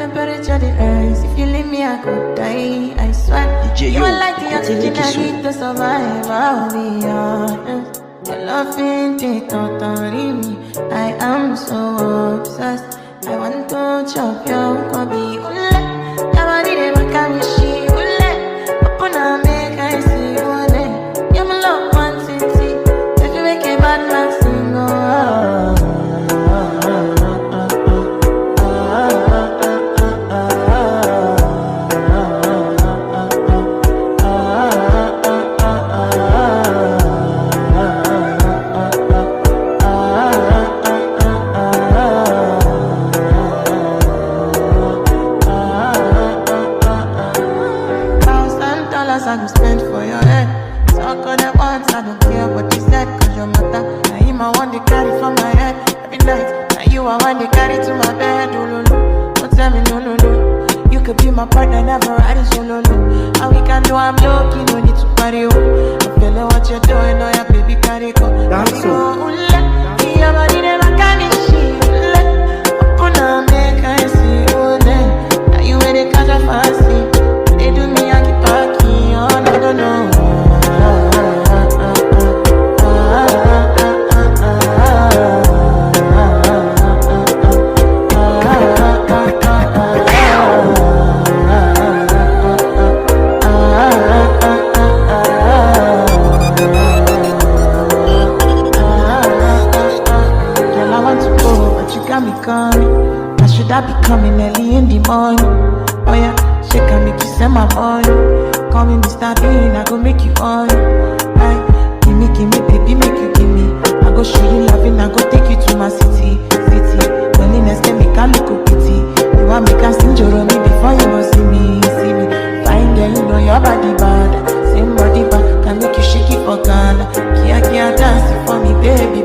temperature the rise. If you leave me, I could die. I swear. You are like the oxygen I need to survive. I'll be honest. Your love ain't it totally me. I am so obsessed. I want to chop your kobe. Ule, your body they make me she. Ule, open up make I see. Ule, you my love one city. If you make a bad man sing, I go spend for your head. Talk on that once, I don't care what you said. Cause your matter, now you my one they carry from my head. Every night, now you are one they carry to my bed. Oh, no, no, don't tell me no, no, no. You could be my partner, never riding solo, no. And we can do, I'm lucky, no need to party, oh. I'm feeling what you're doing, oh yeah, baby, carry go. Carry go, your body never can be shit. Open up, make I see, oh, now you ain't a catch a fancy. They do me, I keep talking. No, no, no. Girl, I want to go, but you got me coming. I should have be coming early in the morning. Oh yeah, she can make you send my money. Call me Mr. Bean, I go make you on. Aye, give me, baby, make you give me. I go show you loving, I go take you to my city. Loneliness can make a look pity. You want me to sing your me before you go see me. Fine girl, you know your body bad. Same body bad, can make you shake it for Ghana. Kia, kia, dancing for me, baby.